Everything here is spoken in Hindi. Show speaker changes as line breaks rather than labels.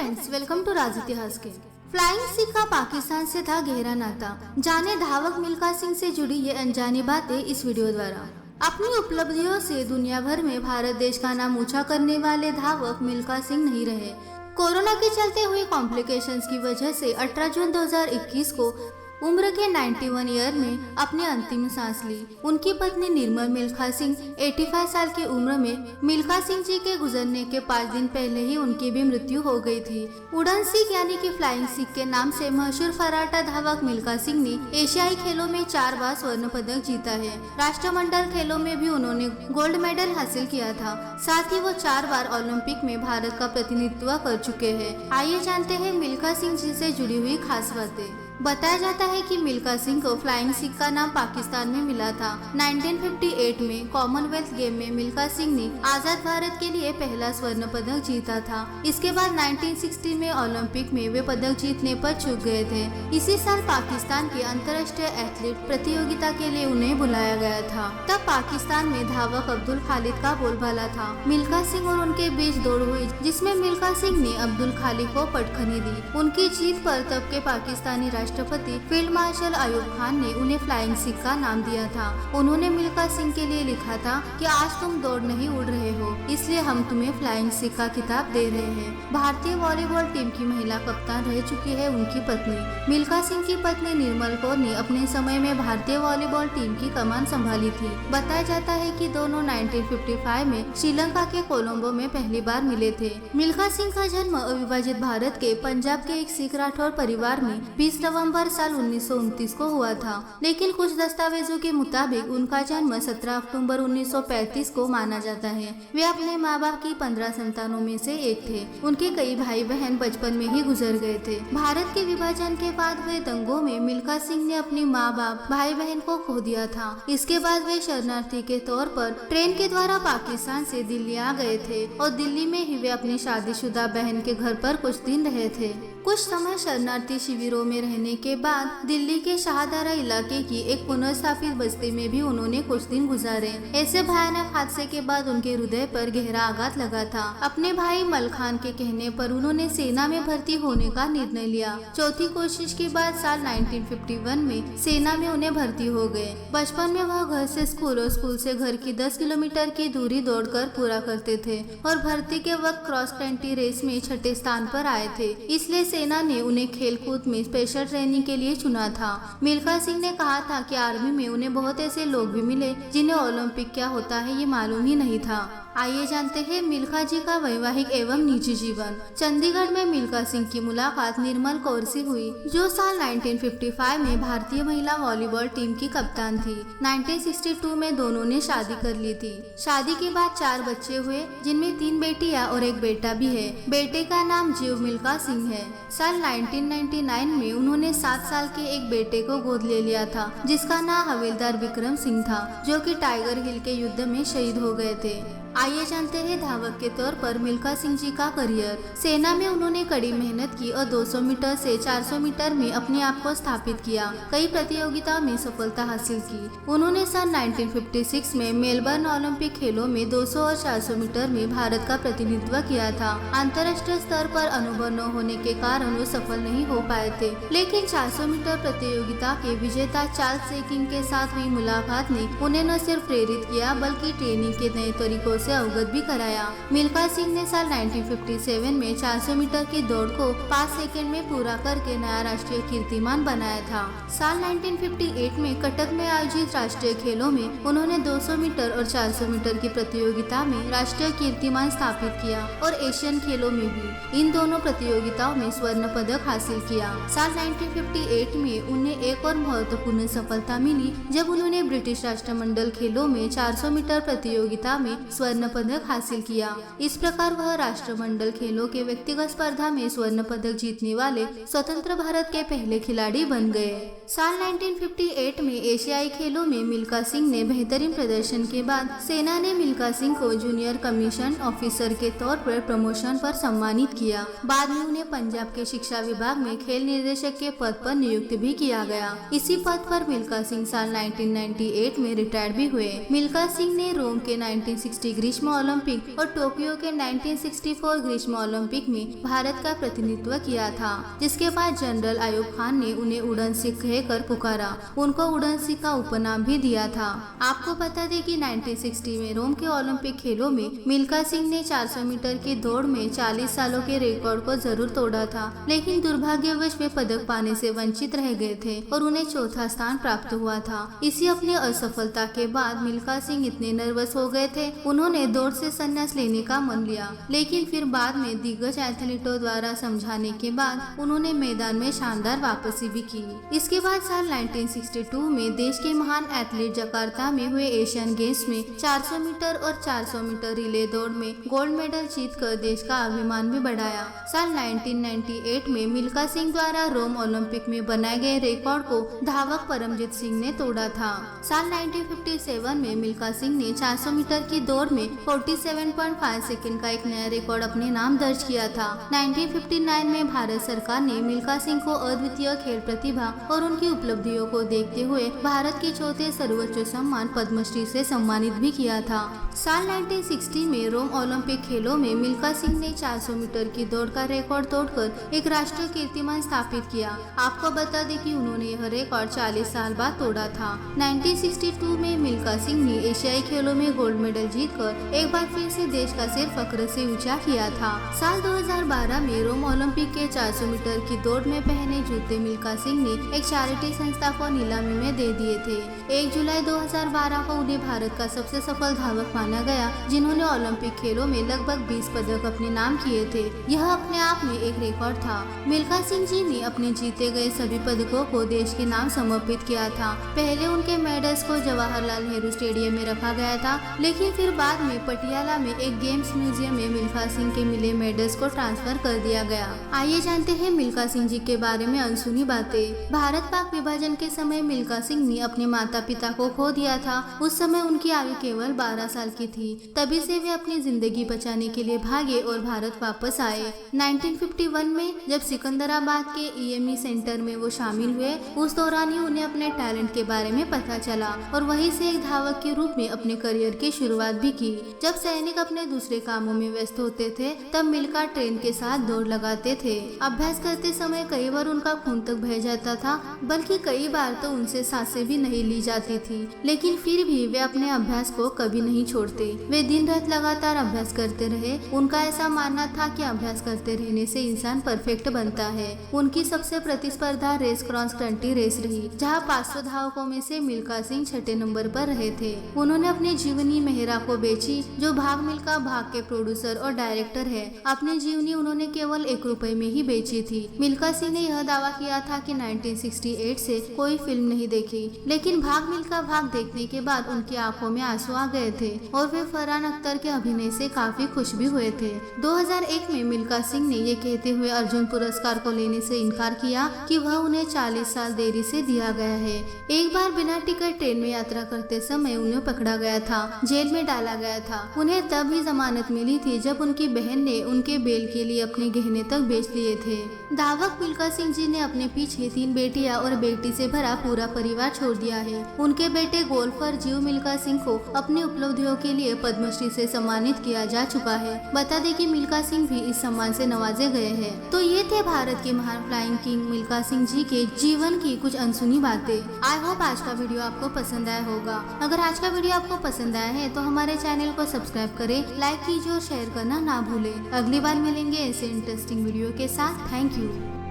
फ्रेंड्स, वेलकम टू राज इतिहास के। फ्लाइंग सिख का पाकिस्तान से था गहरा नाता। जाने धावक मिल्खा सिंह से जुड़ी ये अनजानी बातें इस वीडियो द्वारा। अपनी उपलब्धियों से दुनिया भर में भारत देश का नाम ऊंचा करने वाले धावक मिल्खा सिंह नहीं रहे। कोरोना के चलते हुई कॉम्प्लिकेशंस की वजह से 18 जून 2021 को उम्र के 91 ईयर में अपने अंतिम सांस ली। उनकी पत्नी निर्मल मिल्खा सिंह 85 साल की उम्र में मिल्खा सिंह जी के गुजरने के 5 दिन पहले ही उनकी भी मृत्यु हो गई थी। उड़न सिख यानी कि फ्लाइंग सिख के नाम से मशहूर फर्राटा धावक मिल्खा सिंह ने एशियाई खेलों में 4 बार स्वर्ण पदक जीता है। राष्ट्रमंडल खेलों में भी उन्होंने गोल्ड मेडल हासिल किया था। साथ ही वो 4 बार ओलंपिक में भारत का प्रतिनिधित्व कर चुके हैं। आइए जानते हैं मिल्खा सिंह जी से जुड़ी हुई खास बातें। बताया जाता है कि मिल्खा सिंह को फ्लाइंग सिख का नाम पाकिस्तान में मिला था। 1958 में कॉमनवेल्थ गेम में मिल्खा सिंह ने आजाद भारत के लिए पहला स्वर्ण पदक जीता था। इसके बाद 1960 में ओलंपिक में वे पदक जीतने पर चूक गए थे। इसी साल पाकिस्तान की अंतर्राष्ट्रीय एथलीट प्रतियोगिता के लिए उन्हें बुलाया गया था। तब पाकिस्तान में धावक अब्दुल खालिद का बोलबाला था। मिल्खा सिंह और उनके बीच दौड़ हुई, जिसमें मिल्खा सिंह ने अब्दुल खालिद को पटखनी दी। उनकी जीत पर तब के पाकिस्तानी राष्ट्रपति फील्ड मार्शल अयूब खान ने उन्हें फ्लाइंग सिख का नाम दिया था। उन्होंने मिल्खा सिंह के लिए लिखा था कि आज तुम दौड़ नहीं उड़ रहे हो, इसलिए हम तुम्हें फ्लाइंग सिख का खिताब दे रहे हैं। भारतीय वॉलीबॉल टीम की महिला कप्तान रह चुकी है उनकी पत्नी। मिल्खा सिंह की पत्नी निर्मल कौर ने अपने समय में भारतीय वॉलीबॉल टीम की कमान संभाली थी। बताया जाता है कि दोनों 1955 में श्रीलंका के कोलंबो में पहली बार मिले थे। मिल्खा सिंह का जन्म अविभाजित भारत के पंजाब के एक सिख राठौर परिवार में 20 नवंबर साल 1929 को हुआ था, लेकिन कुछ दस्तावेजों के मुताबिक उनका जन्म 17 अक्टूबर 1935 को माना जाता है। वे अपने माँ बाप की 15 संतानों में से एक थे। उनके कई भाई बहन बचपन में ही गुजर गए थे। भारत के विभाजन के बाद हुए दंगों में मिल्खा सिंह ने अपनी माँ बाप भाई बहन को खो दिया था। इसके बाद वे शरणार्थी के तौर पर ट्रेन के द्वारा पाकिस्तान से दिल्ली आ गए थे और दिल्ली में ही वे अपनी शादीशुदा बहन के घर पर कुछ दिन रहे थे। कुछ समय शरणार्थी शिविरों में रहने के बाद दिल्ली के शाहदरा इलाके की एक पुनर्स्थापित बस्ती में भी उन्होंने कुछ दिन गुजारे। ऐसे भयानक हादसे के बाद उनके हृदय पर गहरा आघात लगा था। अपने भाई मल खान के कहने पर उन्होंने सेना में भर्ती होने का निर्णय लिया। चौथी कोशिश के बाद साल 1951 में सेना में उन्हें भर्ती हो गए। बचपन में वह घर से स्कूल और स्कूल से घर की 10 किलोमीटर की दूरी दौड़कर पूरा करते थे और भर्ती के वक्त क्रॉस कंट्री रेस में 6ठे स्थान पर आए थे। इसलिए सेना ने उन्हें खेलकूद में स्पेशल ट्रेनिंग के लिए चुना था। मिल्खा सिंह ने कहा था कि आर्मी में उन्हें बहुत ऐसे लोग भी मिले जिन्हें ओलंपिक क्या होता है ये मालूम ही नहीं था। आइए जानते हैं मिल्खा जी का वैवाहिक एवं निजी जीवन। चंडीगढ़ में मिल्खा सिंह की मुलाकात निर्मल कौर से हुई, जो साल 1955 में भारतीय महिला वॉलीबॉल टीम की कप्तान थी। 1962 में दोनों ने शादी कर ली थी। शादी के बाद 4 बच्चे हुए, जिनमें 3 बेटियां और एक बेटा भी है। बेटे का नाम जीव मिल्खा सिंह है। साल 1999 में उन्होंने 7 साल के एक बेटे को गोद ले लिया था, जिसका नाम हवलदार विक्रम सिंह था, जो कि टाइगर हिल के युद्ध में शहीद हो गए थे। आइए जानते हैं धावक के तौर पर मिल्खा सिंह जी का करियर। सेना में उन्होंने कड़ी मेहनत की और 200 मीटर से 400 मीटर में अपने आप को स्थापित किया। कई प्रतियोगिताओं में सफलता हासिल की। उन्होंने सन 1956 में मेलबर्न ओलंपिक खेलों में 200 और 400 मीटर में भारत का प्रतिनिधित्व किया था। अंतर्राष्ट्रीय स्तर पर अनुभव न होने के कारण वो सफल नहीं हो पाए थे, लेकिन 400 मीटर प्रतियोगिता के विजेता चार्ल्स सेकिंग के साथ हुई मुलाकात ने उन्हें न सिर्फ प्रेरित किया बल्कि ट्रेनिंग के नए तरीकों से अवगत भी कराया। मिल्खा सिंह ने साल 1957 में 400 मीटर की दौड़ को 5 सेकंड में पूरा करके नया राष्ट्रीय कीर्तिमान बनाया था। साल 1958 में कटक में आयोजित राष्ट्रीय खेलों में उन्होंने 200 मीटर और 400 मीटर की प्रतियोगिता में राष्ट्रीय कीर्तिमान स्थापित किया और एशियन खेलों में भी इन दोनों प्रतियोगिताओं में स्वर्ण पदक हासिल किया। साल 1958 में उन्हें एक और महत्वपूर्ण सफलता मिली, जब उन्होंने ब्रिटिश राष्ट्रमंडल खेलों में 400 मीटर प्रतियोगिता में स्वर्ण पदक हासिल किया। इस प्रकार वह राष्ट्रमंडल खेलों के व्यक्तिगत स्पर्धा में स्वर्ण पदक जीतने वाले स्वतंत्र भारत के पहले खिलाड़ी बन गए। साल 1958 में एशियाई खेलों में मिल्खा सिंह ने बेहतरीन प्रदर्शन के बाद सेना ने मिल्खा सिंह को जूनियर कमीशन ऑफिसर के तौर पर प्रमोशन पर सम्मानित किया। बाद में उन्हें पंजाब के शिक्षा विभाग में खेल निर्देशक के पद पर नियुक्त भी किया गया। इसी पद पर मिल्खा सिंह साल 1998 में रिटायर्ड भी हुए। मिल्खा सिंह ने रोम के 96 डिग्री ग्रीष्म ओलंपिक और टोक्यो के 1964 ग्रीष्म ओलंपिक में भारत का प्रतिनिधित्व किया था, जिसके बाद जनरल अयूब खान ने उन्हें उड़न सिख कहकर पुकारा। उनको उड़न सिख का उपनाम भी दिया था। आपको बता दें कि 1960 में रोम के ओलंपिक खेलों में मिल्खा सिंह ने 400 मीटर की दौड़ में 40 सालों के रिकॉर्ड को जरूर तोड़ा था, लेकिन दुर्भाग्यवश वे पदक पाने से वंचित रह गए थे और उन्हें चौथा स्थान प्राप्त हुआ था। इसी अपनी असफलता के बाद मिल्खा सिंह इतने नर्वस हो गए थे, उन्होंने दौड़ से संन्यास लेने का मन लिया, लेकिन फिर बाद में दिग्गज एथलीटों द्वारा समझाने के बाद उन्होंने मैदान में शानदार वापसी भी की। इसके बाद साल 1962 में देश के महान एथलीट जकार्ता में हुए एशियन गेम्स में 400 मीटर और 400 मीटर रिले दौड़ में गोल्ड मेडल जीतकर देश का अभिमान भी बढ़ाया। साल 1998 में मिल्खा सिंह द्वारा रोम ओलंपिक में बनाए गए रिकॉर्ड को धावक परमजीत सिंह ने तोड़ा था। साल 1957 में मिल्खा सिंह ने 400 मीटर की दौड़ में 47.5 सेकंड का एक नया रिकॉर्ड अपने नाम दर्ज किया था। 1959 में भारत सरकार ने मिल्खा सिंह को अद्वितीय खेल प्रतिभा और उनकी उपलब्धियों को देखते हुए भारत के चौथे सर्वोच्च सम्मान पद्मश्री से सम्मानित भी किया था। साल 1960 में रोम ओलंपिक खेलों में मिल्खा सिंह ने 400 मीटर की दौड़ का रिकॉर्ड तोड़कर एक राष्ट्रीय कीर्तिमान स्थापित किया। आपको बता दें कि उन्होंने यह रिकॉर्ड 40 साल बाद तोड़ा था। 1962 में मिल्खा सिंह ने एशियाई खेलों में गोल्ड मेडल जीतकर एक बार फिर से देश का सिर फख्र से ऊंचा किया था। साल 2012 में रोम ओलंपिक के 400 मीटर की दौड़ में पहने जूते मिल्खा सिंह ने एक चैरिटी संस्था को नीलामी में दे दिए थे। 1 जुलाई 2012 को उन्हें भारत का सबसे सफल धावक माना गया, जिन्होंने ओलंपिक खेलों में लगभग 20 पदक अपने नाम किए थे। यह अपने आप में एक रिकॉर्ड था। मिल्खा सिंह जी ने अपने जीते गए सभी पदकों को देश के नाम समर्पित किया था। पहले उनके मेडल्स को जवाहरलाल नेहरू स्टेडियम में रखा गया था, लेकिन फिर बाद में पटियाला में एक गेम्स म्यूजियम में मिल्खा सिंह के मिले मेडल्स को ट्रांसफर कर दिया गया। आइए जानते हैं मिल्खा सिंह जी के बारे में अनसुनी बातें। भारत पाक विभाजन के समय मिल्खा सिंह ने अपने माता पिता को खो दिया था। उस समय उनकी आयु केवल 12 साल की थी। तभी से वे अपनी जिंदगी बचाने के लिए भागे और भारत वापस आए। 1951 में जब सिकंदराबाद के EME सेंटर में वो शामिल हुए, उस दौरान ही उन्हें अपने टैलेंट के बारे में पता चला और वहीं से एक धावक के रूप में अपने करियर की शुरुआत भी की। जब सैनिक अपने दूसरे कामों में व्यस्त होते थे, तब मिल्खा ट्रेन के साथ दौड़ लगाते थे। अभ्यास करते समय कई बार उनका खून तक बह जाता था, बल्कि कई बार तो उनसे सांसें भी नहीं ली जाती थी, लेकिन फिर भी वे अपने अभ्यास को कभी नहीं छोड़ते। वे दिन रात लगातार अभ्यास करते रहे। उनका ऐसा मानना था कि अभ्यास करते रहने से इंसान परफेक्ट बनता है। उनकी सबसे प्रतिस्पर्धा रेस क्रॉस कंट्री रेस रही, जहां 500 धावकों में से मिल्खा सिंह 6ठे नंबर पर रहे थे। उन्होंने अपनी जीवनी मेहरा को बेची, जो भाग मिल्खा भाग के प्रोड्यूसर और डायरेक्टर है। अपनी जीवनी उन्होंने केवल 1 रुपए में ही बेची थी। मिल्खा सिंह ने यह दावा किया था कि 1968 से कोई फिल्म नहीं देखी, लेकिन भाग मिल्खा भाग देखने के बाद उनकी आंखों में आंसू आ गए थे और वे फरहान अख्तर के अभिनय से काफी खुश भी हुए थे। 2001 में मिल्खा सिंह ने ये कहते हुए अर्जुन पुरस्कार को लेने से इनकार किया कि वह उन्हें 40 साल देरी से दिया गया है। एक बार बिना टिकट ट्रेन में यात्रा करते समय उन्हें पकड़ा गया था, जेल में डाला गया था। उन्हें तब ही जमानत मिली थी जब उनकी बहन ने उनके बेल के लिए अपने गहने तक बेच दिए थे। धावक मिल्खा सिंह जी ने अपने पीछे 3 बेटियां और बेटी से भरा पूरा परिवार छोड़ दिया है। उनके बेटे गोल्फर जीव मिल्खा सिंह को अपनी उपलब्धियों के लिए पद्मश्री से सम्मानित किया जा चुका है। बता दें कि मिल्खा सिंह भी इस सम्मान से नवाजे गए हैं। तो ये थे भारत के महान फ्लाइंग किंग मिल्खा सिंह जी के जीवन की कुछ अनसुनी बातें। आई होप आज का वीडियो आपको पसंद आया होगा। अगर आज का वीडियो आपको पसंद आया है तो हमारे चैनल को सब्सक्राइब करें, लाइक कीजिए और शेयर करना ना भूलें। अगली बार मिलेंगे ऐसे इंटरेस्टिंग वीडियो के साथ। Thank you.